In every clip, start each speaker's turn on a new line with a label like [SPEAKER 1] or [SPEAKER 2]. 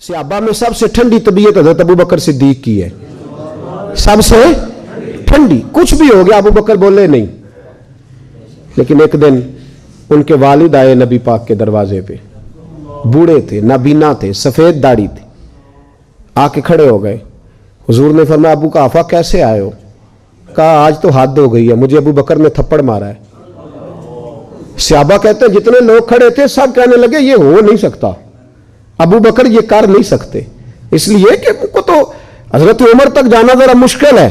[SPEAKER 1] सहाबा में सबसे ठंडी तबीयत हज़रत अबू बकर सिद्दीक की है, सबसे ठंडी। कुछ भी हो गया अबू बकर बोले नहीं। लेकिन एक दिन उनके वालिद आए नबी पाक के दरवाजे पे, बूढ़े थे, नाबीना थे, सफेद दाढ़ी थी, आके खड़े हो गए। हुजूर ने फरमाया अबू काफा कैसे आए हो? कहा आज तो हद हो गई है, मुझे अबू बकर ने थप्पड़ मारा है। सहाबा कहते हैं जितने लोग खड़े थे सब कहने लगे ये हो नहीं सकता, अबू बकर ये कर नहीं सकते, इसलिए कि उनको तो हजरत उमर तक जाना जरा मुश्किल है,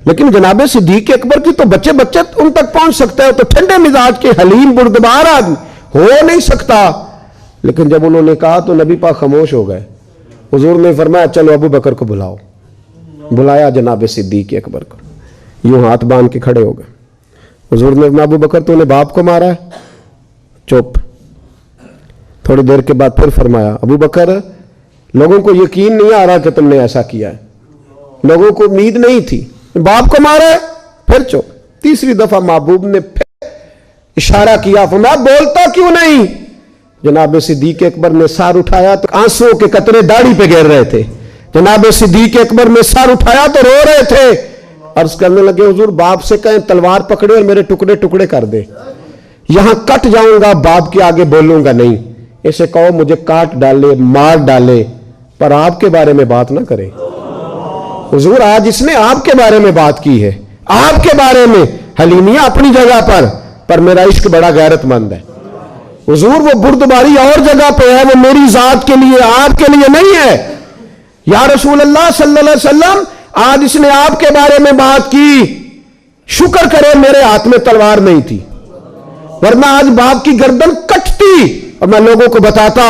[SPEAKER 1] लेकिन जनाब सिद्दीक अकबर की तो बच्चे बच्चे उन तक पहुंच सकते हैं, तो ठंडे मिजाज के हलीम बुर्दबार आदमी हो नहीं सकता। लेकिन जब उन्होंने कहा तो नबी पाक खामोश हो गए। हुजूर ने फरमाया चलो अबू बकर को बुलाओ। बुलाया जनाब सिद्दीक अकबर को, यूं हाथ बांध के खड़े हो गए। हुजूर ने फरमाया अबू बकर तूने बाप को मारा है? चुप। थोड़ी देर के बाद फिर फरमाया अबू बकर लोगों को यकीन नहीं आ रहा कि तुमने ऐसा किया है, लोगों को उम्मीद नहीं थी, बाप को मारा है? फिर चुप। तीसरी दफा महबूब ने फिर इशारा किया, फरमाया बोलता क्यों नहीं? जनाब सिद्दीक अकबर ने सर उठाया तो आंसुओं के कतरे दाढ़ी पे गिर रहे थे। जनाब सिद्दीक अकबर ने सर उठाया तो रो रहे थे। अर्ज करने लगे हुजूर बाप से कहें तलवार पकड़े और मेरे टुकड़े टुकड़े कर दे, यहां कट जाऊंगा, बाप के आगे बोलूंगा नहीं। इसे कहो मुझे काट डाले, मार डाले, पर आपके बारे में बात ना करे। हुजूर आज इसने आपके बारे में बात की है, आपके बारे में। हलीमिया अपनी जगह पर मेरा इश्क बड़ा गैरतमंद है। हुजूर वो बुर्दबारी और जगह पे है, वो मेरी जात के लिए, आपके लिए नहीं है। या रसूल अल्लाह सल्लल्लाहु अलैहि वसल्लम आज इसने आपके बारे में बात की, शुक्र करे मेरे हाथ में तलवार नहीं थी, वरना आज बाप की गर्दन कटती। और मैं लोगों को बताता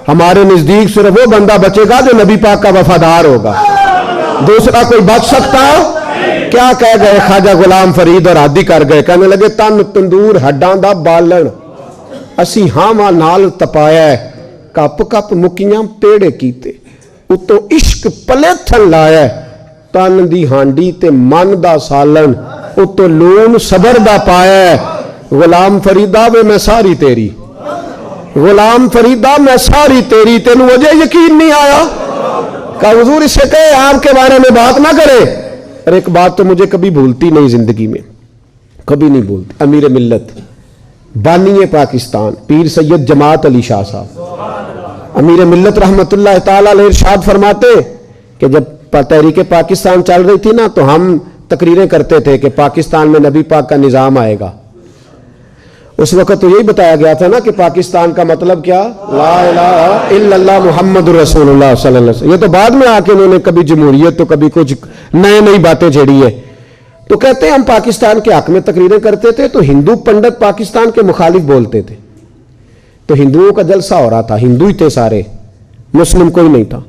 [SPEAKER 1] हमारे नजदीक सिर्फ वो बंदा बचेगा जो नबी पाक का वफादार होगा, दूसरा कोई बच सकता? क्या कह गए ख्वाजा गुलाम फरीद और आदि कर गए, कहने लगे तन तंदूर हड्डां दा बालन असी हावां नाल तपाया, कप कप मुकियां पेड़े कीते, उतों इश्क पलेथन लाया, तन दी हांडी ते मन दा सालन, उतों लून सबर दा पाया। गुलाम फरीदा वे मैं सारी तेरी, गुलाम फरीदा मैं सारी तेरी, तेनू मुझे यकीन नहीं आया? का हुजूर इससे कहे आपके बारे में बात ना करे। और एक बात तो मुझे कभी भूलती नहीं जिंदगी में, कभी नहीं भूलती। अमीर मिल्लत बानी पाकिस्तान पीर सैयद जमात अली शाह साहब अमीर मिल्लत रहमतुल्लाह ताला अलैह इरशाद फरमाते कि जब तहरीक पाकिस्तान चल रही थी ना, तो हम तकरीरें करते थे कि पाकिस्तान में नबी पाक का निज़ाम आएगा। उस वक्त तो यही बताया गया था ना कि पाकिस्तान का मतलब क्या, ला इलाहा इल्लल्लाह मुहम्मदुर रसूलुल्लाह सल्लल्लाहु अलैहि वसल्लम। ये तो बाद में आके उन्होंने कभी जमहूरियत तो कभी कुछ नई बातें छेड़ी है। तो कहते हैं हम पाकिस्तान के हक में तकरीरें करते थे, तो हिंदू पंडित पाकिस्तान के मुखालिफ बोलते थे, तो हिंदुओं का जलसा हो रहा था, हिंदू ही थे सारे, मुस्लिम कोई नहीं था।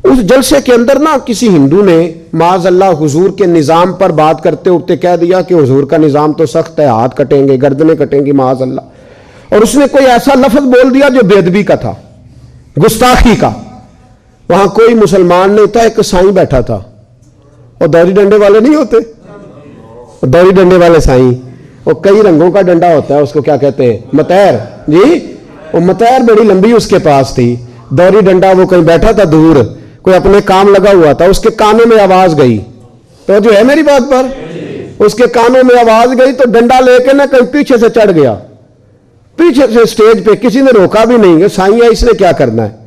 [SPEAKER 1] उस जलसे के अंदर ना किसी हिंदू ने माज़अल्लाह हुजूर के निज़ाम पर बात करते उठते कह दिया कि हुजूर का निज़ाम तो सख्त है, हाथ कटेंगे, गर्दनें कटेंगी माज़अल्लाह। और उसने कोई ऐसा लफ्ज़ बोल दिया जो बेअदबी का था, गुस्ताखी का। वहां कोई मुसलमान नहीं था, एक साईं बैठा था, और दौरी डंडे वाले नहीं होते, दौरी डंडे वाले साईं, और कई रंगों का डंडा होता है, उसको क्या कहते हैं, मतैर जी। वो मतैर बड़ी लंबी उसके पास थी, दौरी डंडा, वो कहीं बैठा था दूर, कोई अपने काम लगा हुआ था, उसके कानों में आवाज गई, तो जो है मेरी बात पर, उसके कानों में आवाज गई तो डंडा लेके ना कहीं पीछे से चढ़ गया, पीछे से स्टेज पे, किसी ने रोका भी नहीं है, साईं है इसने क्या करना है।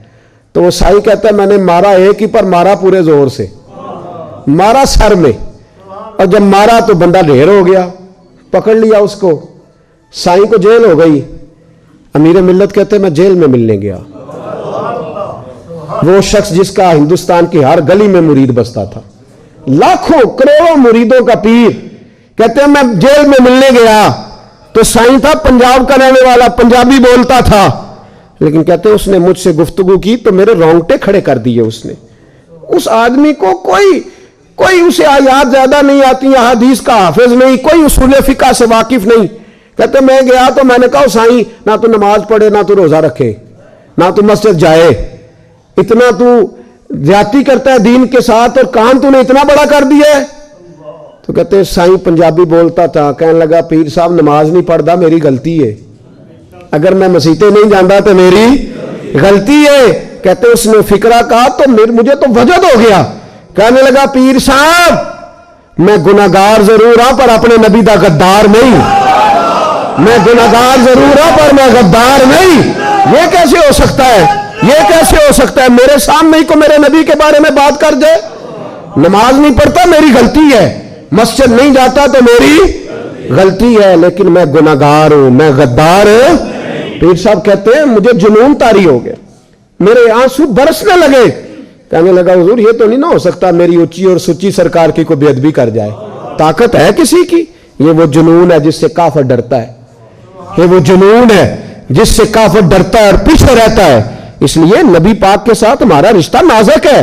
[SPEAKER 1] तो वो साईं कहता है मैंने मारा एक ही, पर मारा पूरे जोर से, मारा सर में, और जब मारा तो बंदा ढेर हो गया, पकड़ लिया उसको, साईं को जेल हो गई। अमीर मिल्लत कहते मैं जेल में मिलने गया, वो शख्स जिसका हिंदुस्तान की हर गली में मुरीद बसता था, लाखों करोड़ों मुरीदों का पीर, कहते हैं मैं जेल में मिलने गया, तो साईं था पंजाब का रहने वाला, पंजाबी बोलता था, लेकिन कहते हैं उसने मुझसे गुफ्तगू की तो मेरे रोंगटे खड़े कर दिए उसने। उस आदमी को कोई उसे आयात ज्यादा नहीं आती, हदीस का हाफिज नहीं, कोई उसूल फिका से वाकिफ नहीं। कहते मैं गया तो मैंने कहा साईं ना तो नमाज पढ़े, ना तो रोजा रखे, ना तो मस्जिद जाए, इतना तू ज्यादती करता है दीन के साथ, और काम तूने इतना बड़ा कर दिया है। तो कहते हैं साईं पंजाबी बोलता था, कहने लगा पीर साहब नमाज नहीं पढ़ता मेरी गलती है, अगर मैं मसीते नहीं जाता तो मेरी गलती है, कहते उसने फिक्रा कहा तो मुझे तो वजद हो गया। कहने लगा पीर साहब मैं गुनाहगार जरूर हूं पर अपने नबी दा गद्दार नहीं। मैं गुनाहगार जरूर हूं पर मैं गद्दार नहीं। ये कैसे हो सकता है? ये कैसे हो सकता है? मेरे सामने ही को मेरे नबी के बारे में बात कर दे। नमाज नहीं पढ़ता मेरी गलती है, मस्जिद नहीं जाता तो मेरी गलती है, लेकिन मैं गुनाहगार हूं, मैं गद्दार हूं। पीर साहब कहते हैं मुझे जुनून तारी हो गया, मेरे आंसू बरसने लगे। कहने लगा हुजूर ये तो नहीं ना हो सकता मेरी ऊंची और सुच्ची सरकार की कोई बेअदबी कर जाए। ताकत है किसी की? ये वो जुनून है जिससे काफिर डरता है। ये वो जुनून है जिससे काफिर डरता है और पीछे रहता है। इसलिए नबी पाक के साथ हमारा रिश्ता नाजुक है।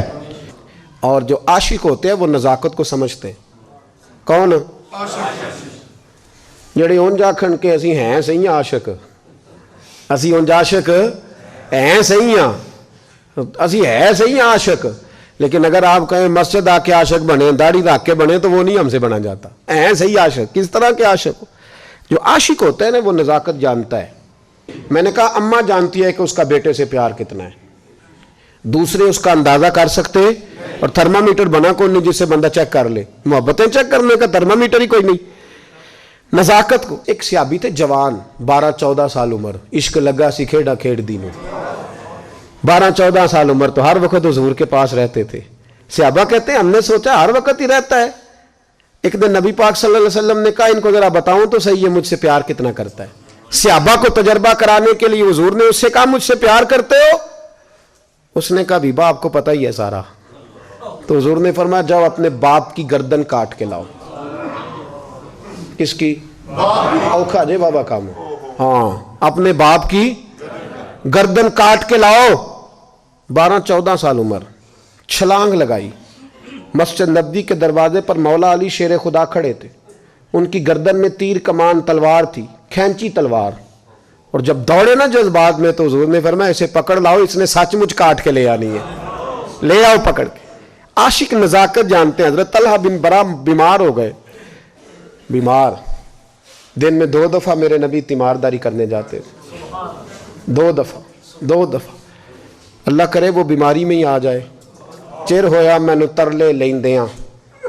[SPEAKER 1] और जो आशिक होते हैं वो नजाकत को समझते हैं। कौन? जेड़े उंज आखन के असी हैं सही आशिक, असी उंज आशिक हैं सही हाँ, असी है सही आशिक, लेकिन अगर आप कहें मस्जिद आके आशिक बने, दाढ़ी रख के बने, तो वो नहीं हमसे बना जाता। हैं सही आशिक। किस तरह के आशिक? जो आशिक होता है ना वो नजाकत जानता है। मैंने कहा अम्मा जानती है कि उसका बेटे से प्यार कितना है, दूसरे उसका अंदाजा कर सकते, और थर्मामीटर बना कोई नहीं जिससे बंदा चेक कर ले। मोहब्बतें चेक करने का थर्मामीटर ही कोई नहीं। नजाकत को एक सियाबी थे जवान, 12-14 साल उम्र, इश्क लगा सी खेड़ा खेड़ दीनों। 12-14 साल उम्र तो हर वक्त हुजूर के पास रहते थे। सियाबा कहते हैं हमने सोचा हर वक्त ही रहता है। एक दिन नबी पाक सल्लल्लाहु अलैहि वसल्लम ने कहा इनको जरा बताऊं तो सही है मुझसे प्यार कितना करता है। सियाबा को तजर्बा कराने के लिए हुजूर ने उससे कहा मुझसे प्यार करते हो? उसने कहा भी बाप को पता ही है सारा। तो हुजूर ने फरमाया जाओ अपने बाप की गर्दन काट के लाओ। किसकी? औखा जे बाबा काम। हाँ, अपने बाप की गर्दन काट के लाओ। 12-14 साल उम्र, छलांग लगाई। मस्जिद नबवी के दरवाजे पर मौला अली शेर खुदा खड़े थे। उनकी गर्दन में तीर कमान तलवार थी, खैंची तलवार। और जब दौड़े ना जज्बात में तो हुजूर ने फरमाया इसे पकड़ लाओ, इसने सचमुच काट के ले आनी है, ले आओ पकड़ के। आशिक नजाकत जानते हैं। हजरत तलहा बिन बरा बीमार हो गए, बीमार। दिन में 2 दफा मेरे नबी तीमारदारी करने जाते थे। 2 दफा। अल्लाह करे वो बीमारी में ही आ जाए। चिर होया मैनू तरले लेंदियां,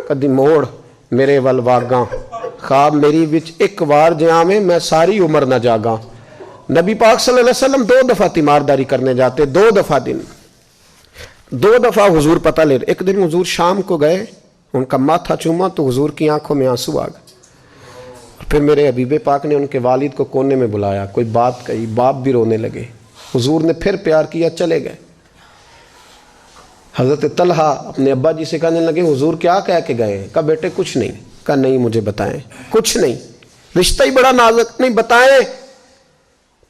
[SPEAKER 1] कदी मोड़ मेरे वल वागा, ख्वाब मेरी विच एक बार जियावे मैं सारी उम्र न जागा। नबी पाक सल्लल्लाहु अलैहि वसल्लम 2 दफा तीमारदारी करने जाते, 2 दफा दिन, 2 दफा हुजूर पता ले। एक दिन हुजूर शाम को गए, उनका माथा चूमा तो हुजूर की आंखों में आंसू आ गए। फिर मेरे हबीबे पाक ने उनके वालिद को कोने में बुलाया, कोई बात कही, बाप भी रोने लगे। हुजूर ने फिर प्यार किया, चले गए। हजरत तलहा अपने अब्बा जी से कहने लगे हुजूर क्या कह के गए? कहा बेटे कुछ नहीं। कहा नहीं मुझे बताएं। कुछ नहीं, रिश्ता ही बड़ा नाजुक, नहीं बताएं।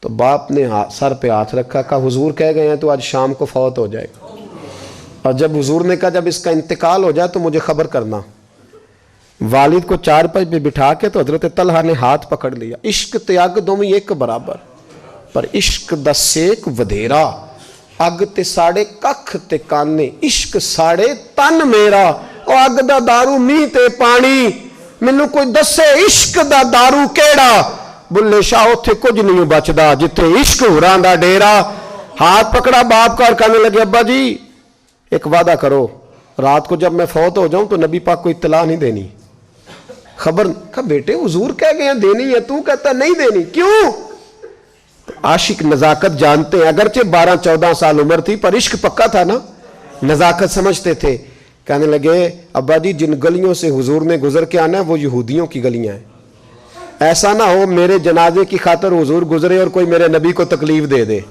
[SPEAKER 1] तो बाप ने सर पे हाथ रखा, कहा हुजूर कह गए हैं तो आज शाम को फौत हो जाएगा। और जब हुजूर ने कहा जब इसका इंतकाल हो जाए तो मुझे खबर करना। वालिद को चारपाई पे बिठा के तो हजरत तलहा ने हाथ पकड़ लिया। इश्क त्याग दोवें एक बराबर, पर इश्क दा सेक वधेरा। अग ते साड़े कख ते काने, इश्क साड़े तन मेरा। ओ अग दा दारू मीह ते पानी, मैनू कोई दसे इश्क दा दारू केड़ा। बुल्ले शाह उत्थे कुछ नहीं बचदा जिथे इश्क हुरां दा डेरा। हाथ पकड़ा बाप का और कहने लगे अब्बा जी एक वादा करो, रात को जब मैं फौत हो जाऊं तो नबी पाक को इत्तला नहीं देनी, खबर। का बेटे हुजूर कह गए हैं देनी है, तू कहता नहीं देनी, क्यों? तो आशिक नजाकत जानते हैं। अगरचे 12-14 साल उम्र थी पर इश्क पक्का था ना, नजाकत समझते थे। कहने लगे अब्बा जी जिन गलियों से हुजूर ने गुजर के आना है वो यहूदियों की गलियां हैं। ऐसा ना हो मेरे जनाजे की खातर हुजूर गुजरे और कोई मेरे नबी को तकलीफ दे दे,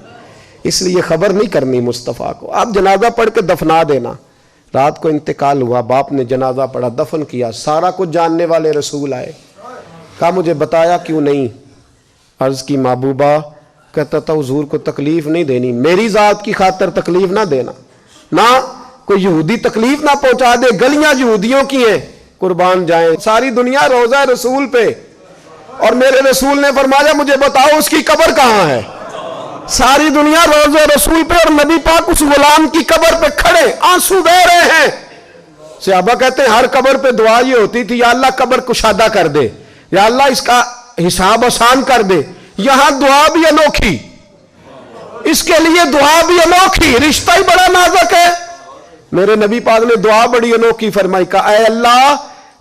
[SPEAKER 1] इसलिए खबर नहीं करनी मुस्तफ़ा को। आप जनाजा पढ़ के दफना देना। रात को इंतकाल हुआ, बाप ने जनाजा पढ़ा, दफन किया। सारा कुछ जानने वाले रसूल आए, कहा मुझे बताया क्यों नहीं? अर्ज की महबूबा, कहता था हुजूर को तकलीफ नहीं देनी, मेरी जात की खातर तकलीफ ना देना, ना कोई यहूदी तकलीफ ना पहुंचा दे। गलियां यहूदियों की हैं, कुर्बान जाए सारी दुनिया रोजा रसूल पे। और मेरे रसूल ने फरमाया मुझे बताओ उसकी कब्र कहां है? सारी दुनिया रोजा रसूल पे, और नबी पाक उस गुलाम की कब्र पे खड़े आंसू बह रहे हैं। सहाबा कहते हैं हर कब्र पे दुआ ये होती थी, या अल्लाह कब्र कुशादा कर दे, या अल्लाह इसका हिसाब आसान कर दे। यहां दुआ भी अनोखी, اس کے لیے دعا بھی انوکھی، رشتہ ہی بڑا نازک ہے. میرے نبی پاک نے دعا بڑی انوکھی فرمائی، کہا اے اللہ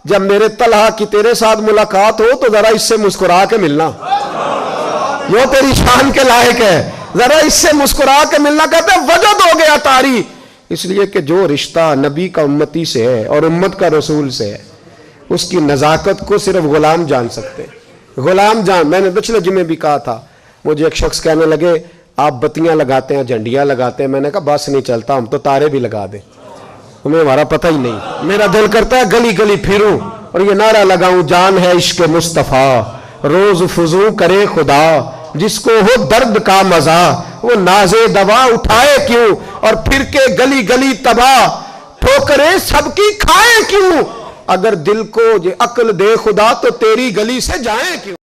[SPEAKER 1] جب میرے طلحہ کی تیرے ساتھ ملاقات ہو تو ذرا اس سے مسکرا کے ملنا، وہ تیری شان کے لائق ہے، ذرا اس سے مسکرا کے ملنا. کہتے ہیں وجد ہو گیا طاری، اس لیے کہ جو رشتہ نبی کا امتی سے ہے اور امت کا رسول سے ہے اس کی نزاکت کو صرف غلام جان سکتے. غلام جان. میں نے پچھلے جمعے بھی کہا تھا، مجھے ایک شخص کہنے لگے آپ بتیاں لگاتے ہیں، جھنڈیاں لگاتے ہیں. میں نے کہا بس نہیں چلتا، ہم تو تارے بھی لگا دیں، ہمیں ہمارا پتہ ہی نہیں. میرا دل کرتا ہے گلی گلی پھروں اور یہ نعرہ لگاؤں، جان ہے عشق مصطفیٰ روز فضو کرے خدا، جس کو ہو درد کا مزہ وہ ناز دوا اٹھائے کیوں، اور پھر کے گلی گلی تباہ ٹھوکریں سب کی کھائے کیوں، اگر دل کو یہ عقل دے خدا تو تیری گلی سے جائیں کیوں.